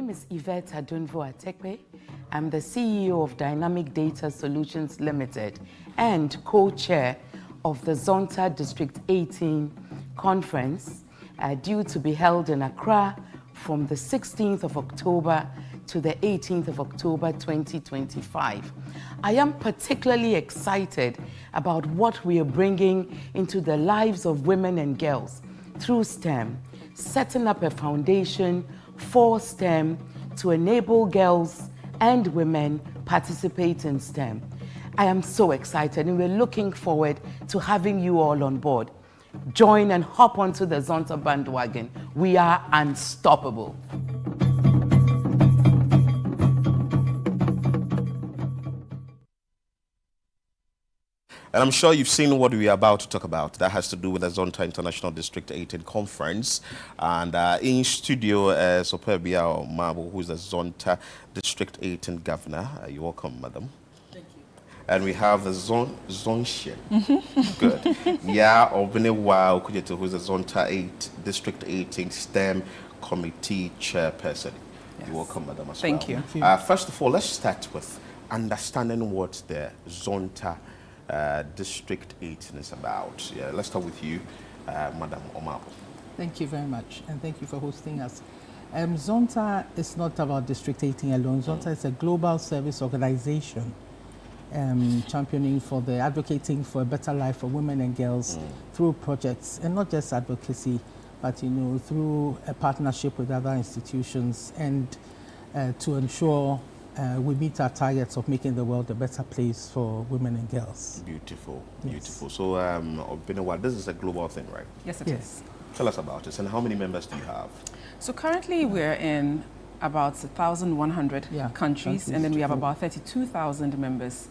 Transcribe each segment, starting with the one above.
name is Yvette Adunvo Atekpe. I'm the CEO of Dynamic Data Solutions Limited and co-chair of the Zonta District 18 conference due to be held in Accra from the 16th of October to the 18th of October 2025. I am particularly excited about what we are bringing into the lives of women and girls through STEM, setting up a foundation for STEM to enable girls and women participate in STEM. I am so excited and we're looking forward to having you all on board. Join and hop onto the Zonta bandwagon. We are unstoppable. And I'm sure you've seen what we are about to talk about. That has to do with the Zonta International District 18 Conference. And in studio, Sopebia Mabo, who is the Zonta District 18 Governor. You're welcome, madam. Thank you. And we have the Zonshia. Good. Yeah, Obenewa Okujeto, who is the Zonta District 18 STEM Committee Chairperson. Yes. You're welcome, madam, as Thank well. you. First of all, let's start with understanding what the Zonta District 18 is about. Yeah, let's start with you, Madam Omabo. Thank you very much, and thank you for hosting us. Zonta is not about District 18 alone. Zonta is a global service organization championing for advocating for a better life for women and girls through projects, and not just advocacy, but through a partnership with other institutions and to ensure we meet our targets of making the world a better place for women and girls. Beautiful, yes. Beautiful. So, Obenewa, this is a global thing, right? Yes, it is. Tell us about it, and how many members do you have? So currently we're in about 1,100 countries, and then we have about 32,000 members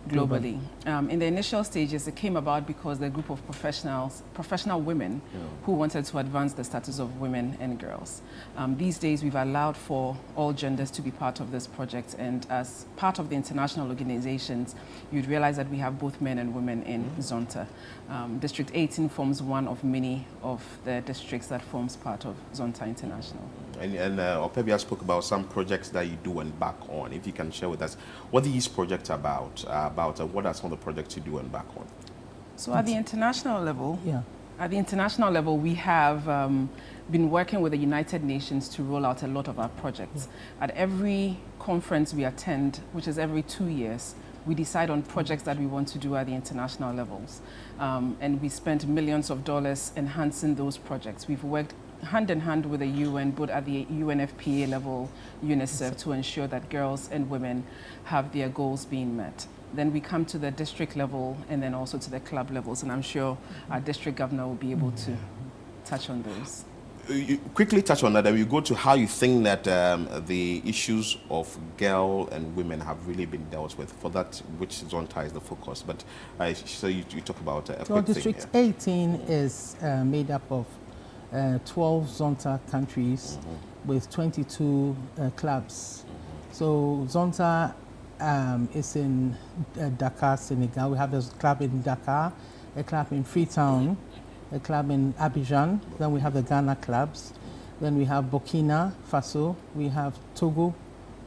globally. In the initial stages, it came about because the group of professional women who wanted to advance the status of women and girls. These days, we've allowed for all genders to be part of this project, and as part of the international organizations, you'd realize that we have both men and women in Zonta. District 18 forms one of many of the districts that forms part of Zonta International. And Opebia spoke about some projects that you do and back on. If you can share with us what these projects are about, what are some of the projects you do and back on? So at the international level, we have been working with the United Nations to roll out a lot of our projects. At every conference we attend, which is every 2 years, we decide on projects that we want to do at the international levels. And we spent millions of dollars enhancing those projects. We've worked hand in hand with the UN, both at the UNFPA level, UNICEF, to ensure that girls and women have their goals being met. Then we come to the district level and then also to the club levels, and I'm sure our district governor will be able to touch on those. You quickly touch on that, and we go to how you think that the issues of girl and women have really been dealt with, for that which Zonta is the focus. But so you talk about a quick District 18 is made up of 12 Zonta countries with 22 clubs. So Zonta is in Dakar, Senegal. We have a club in Dakar, a club in Freetown, a club in Abidjan. Then we have the Ghana clubs. Then we have Burkina Faso. We have Togo,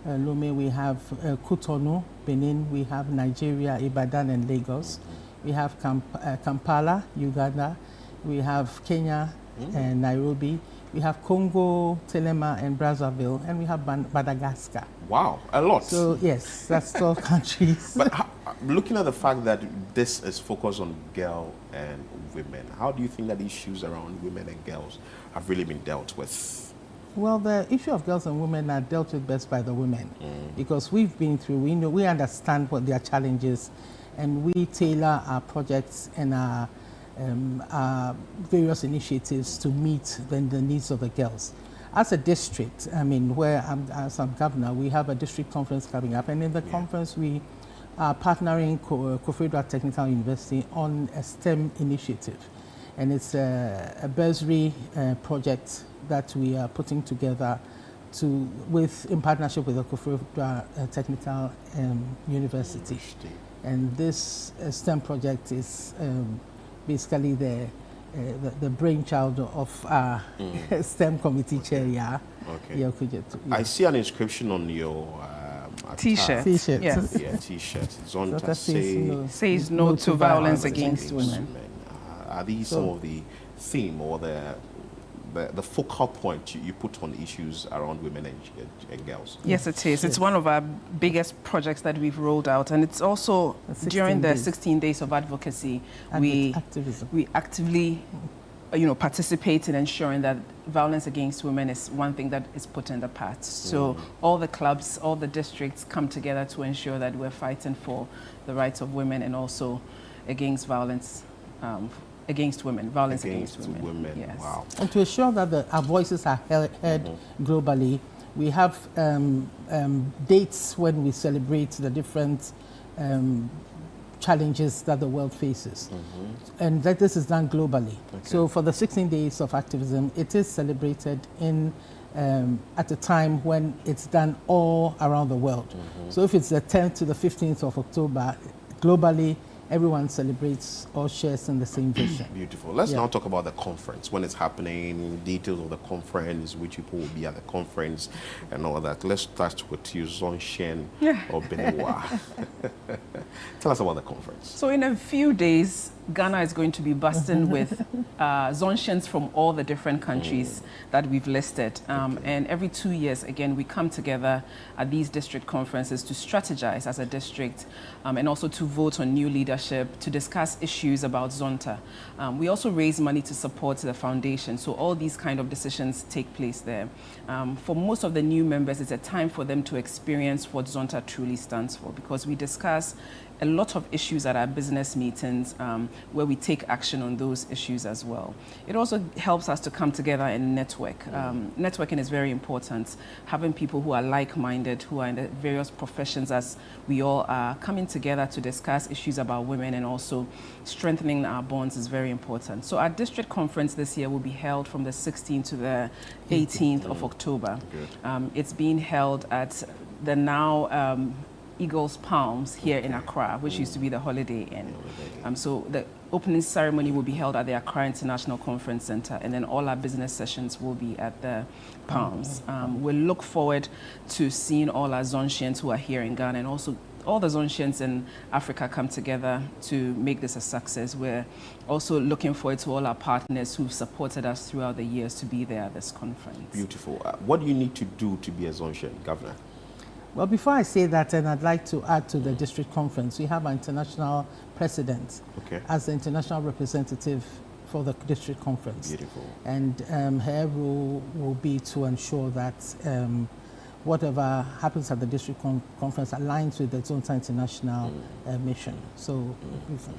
Lomé. We have Cotonou, Benin. We have Nigeria, Ibadan and Lagos. We have Kampala, Uganda. We have Kenya, and Nairobi. We have Congo, Telema, and Brazzaville, and we have Madagascar. Wow, a lot. So yes, that's 12 countries. But looking at the fact that this is focused on girl and women, how do you think that issues around women and girls have really been dealt with? Well, the issue of girls and women are dealt with best by the women, because we've been through. We understand what their challenges, and we tailor our projects and our various initiatives to meet the needs of the girls. As a district, as I'm governor, we have a district conference coming up, and in the conference we are partnering Koforidua Technical University on a STEM initiative, and it's a bursary project that we are putting together in partnership with the Koforidua Technical University. And this STEM project is basically the the brainchild of our STEM committee chair, yeah. Okay. Yeah. I see an inscription on your T-shirt. T-shirt. Yes. Yeah, T-shirt. Zonta Says no to violence against women. Are these some of the theme or the focal point you put on issues around women and girls? Yes, it is. It's one of our biggest projects that we've rolled out, and it's also during the 16 days of advocacy, we actively participate in ensuring that violence against women is one thing that is put in the past. So all the clubs, all the districts come together to ensure that we're fighting for the rights of women and also against violence against women, violence against women. Yes. Wow. And to ensure that our voices are heard globally, we have dates when we celebrate the different challenges that the world faces. And that this is done globally. Okay. So for the 16 days of activism, it is celebrated at a time when it's done all around the world. So if it's the 10th to the 15th of October, globally, everyone celebrates or shares in the same vision. Beautiful. Let's now talk about the conference, when it's happening, details of the conference, which people will be at the conference, and all that. Let's start with you, Zonshen or Benewa. Tell us about the conference. So in a few days, Ghana is going to be bursting with Zonshens from all the different countries that we've listed. And every 2 years, again, we come together at these district conferences to strategize as a district and also to vote on new leadership, to discuss issues about Zonta. We also raise money to support the foundation. So all these kind of decisions take place there. For most of the new members, it's a time for them to experience what Zonta truly stands for, because we discuss a lot of issues at our business meetings where we take action on those issues as well. It also helps us to come together and network. Networking is very important. Having people who are like-minded, who are in the various professions as we all are, coming together to discuss issues about women and also strengthening our bonds is very important. So our district conference this year will be held from the 16th to the 18th of October. It's being held at the now Eagles Palms here in Accra, which used to be the Holiday Inn. So the opening ceremony will be held at the Accra International Conference Center, and then all our business sessions will be at the Palms. We'll look forward to seeing all our Zonshens who are here in Ghana, and also all the Zonshens in Africa come together to make this a success. We're also looking forward to all our partners who've supported us throughout the years to be there at this conference. Beautiful. What do you need to do to be a Zonshen, Governor? Well, before I say that, and I'd like to add to the district conference, we have our international president as the international representative for the district conference. Beautiful. And her role will be to ensure that whatever happens at the district conference aligns with the Zonta International mission. So,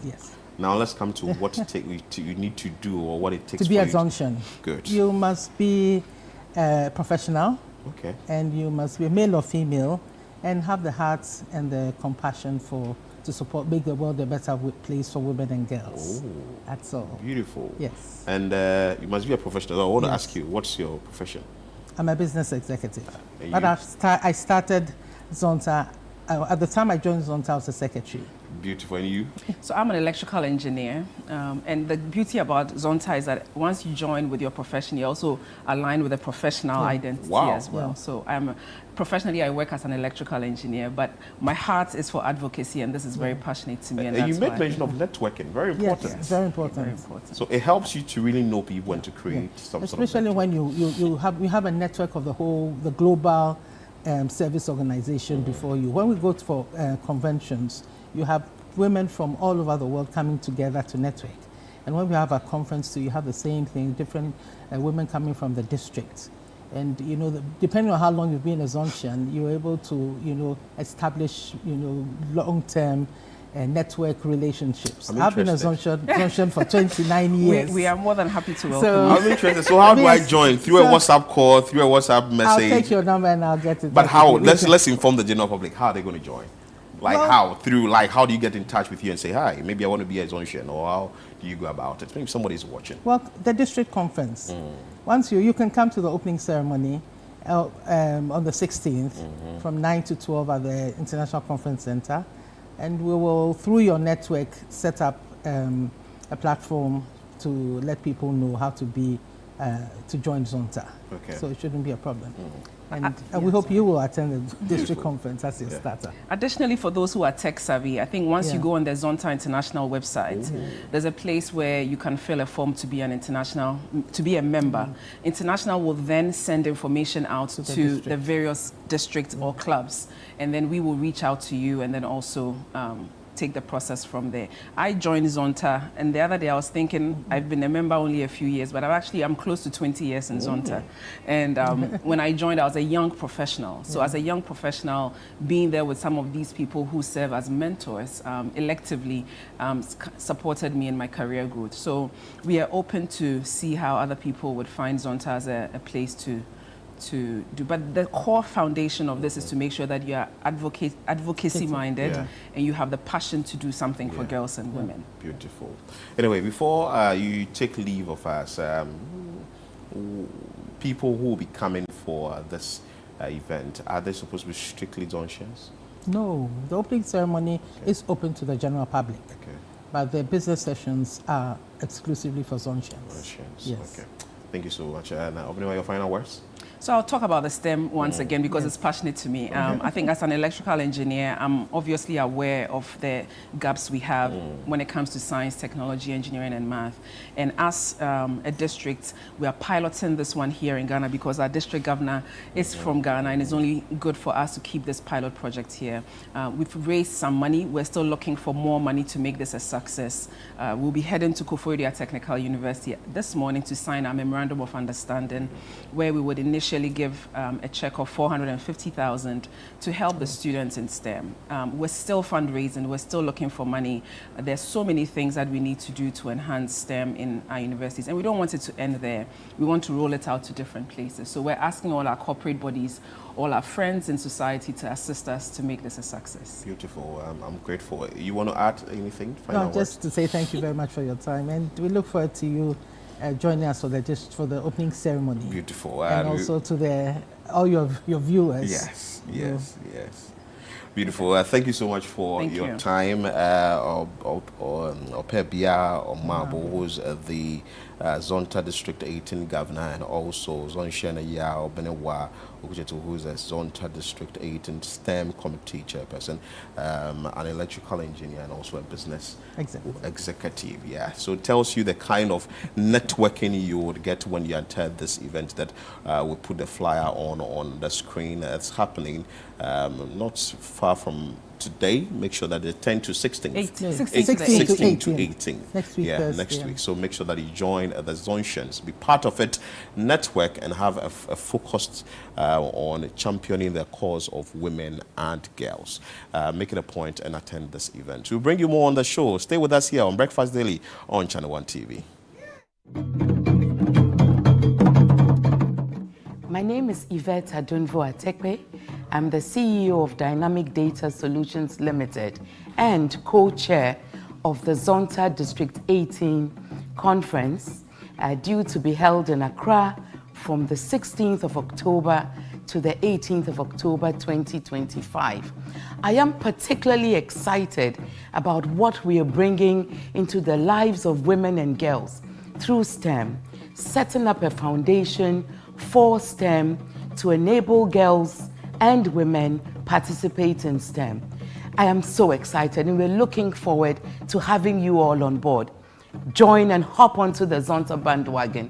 yes. Now let's come to what you need to do, or what it takes to be a Zonshen. Good. You must be professional. Okay. And you must be male or female and have the heart and the compassion to support, make the world a better place for women and girls. That's all. Beautiful. Yes. And you must be a professional. I want to ask you, what's your profession? I'm a business executive. But I started Zonta, at the time I joined Zonta, I was a secretary. Beautiful. And you? So I'm an electrical engineer, and the beauty about Zonta is that once you join with your profession, you also align with a professional identity as well. So professionally, I work as an electrical engineer, but my heart is for advocacy, and this is very passionate to me. And you made mention of networking, very important. Yes, very important. Very important. So it helps you to really know people and to create some especially sort of when you have a network of the global service organization before you. When we go for conventions, you have women from all over the world coming together to network. And when we have a conference too, you have the same thing, different women coming from the district. And, depending on how long you've been a Zonshen, you're able to, establish, long-term network relationships. I've been a Zonshen for 29 years. We are more than happy to welcome you. I'm interested. So how do I join? Through a WhatsApp call, through a WhatsApp message? I'll take your number and I'll get it. But how? Let's inform the general public. How are they going to join? How do you get in touch with you and say, hi, maybe I want to be a Zonshen, or how do you go about it? Maybe somebody's watching. Well, the district conference. Once you can come to the opening ceremony on the 16th from 9 to 12 at the International Conference Center, and we will, through your network, set up a platform to let people know how to be to join Zonta. Okay. So it shouldn't be a problem. And we hope you will attend the district conference as a starter. Additionally, for those who are tech savvy, I think once you go on the Zonta International website, there's a place where you can fill a form to be an international, to be a member. International will then send information out to the various districts or clubs, and then we will reach out to you and then also take the process from there. I joined Zonta, and the other day I was thinking I've been a member only a few years, but I'm close to 20 years in Zonta. And when I joined, I was a young professional. So as a young professional, being there with some of these people who serve as mentors electively supported me in my career growth. So we are open to see how other people would find Zonta as a place to do. But the core foundation of this is to make sure that you are advocacy minded and you have the passion to do something for girls and women. Beautiful. Anyway, before you take leave of us, people who will be coming for this event, are they supposed to be strictly Zontians? No, the opening ceremony is open to the general public. Okay. But the business sessions are exclusively for Zontians. Yes. Okay. Thank you so much. And Obinwa, your final words? So I'll talk about the STEM once again because it's passionate to me. I think as an electrical engineer, I'm obviously aware of the gaps we have when it comes to science, technology, engineering, and math. And as a district, we are piloting this one here in Ghana because our district governor is from Ghana, and it's only good for us to keep this pilot project here. We've raised some money. We're still looking for more money to make this a success. We'll be heading to Koforidua Technical University this morning to sign our memorandum of understanding, where we would initially give a check of 450,000 to help the students in STEM. We're still fundraising, we're still looking for money. There's so many things that we need to do to enhance STEM in our universities, and we don't want it to end there. We want to roll it out to different places. So we're asking all our corporate bodies, all our friends in society to assist us to make this a success. Beautiful. I'm grateful. You want to add anything? No, just to say thank you very much for your time, and we look forward to you joining us for the opening ceremony. Beautiful. And also to all your viewers. Yes. Beautiful. Thank you so much for your time. Opebia Omabo, who's the Zonta District 18 Governor, and also Zonshana Yao Benewa, who's a Zonta District 18 STEM Committee Chairperson, an electrical engineer, and also a business executive. Yeah, so it tells you the kind of networking you would get when you attend this event that we put the flyer on the screen. It's happening not far from today. Make sure that they're 10 to 16. 16 to 18. Next week. Next week. So make sure that you join the Zontians, be part of it, network, and have a focus on championing the cause of women and girls. Make it a point and attend this event. We'll bring you more on the show. Stay with us here on Breakfast Daily on ChannelOne TV. My name is Yvette Adunvo Atekpe. I'm the CEO of Dynamic Data Solutions Limited and co-chair of the Zonta District 18 conference due to be held in Accra from the 16th of October to the 18th of October 2025. I am particularly excited about what we are bringing into the lives of women and girls through STEM, setting up a foundation for STEM to enable girls and women participate in STEM. I am so excited, and we're looking forward to having you all on board. Join and hop onto the Zonta bandwagon.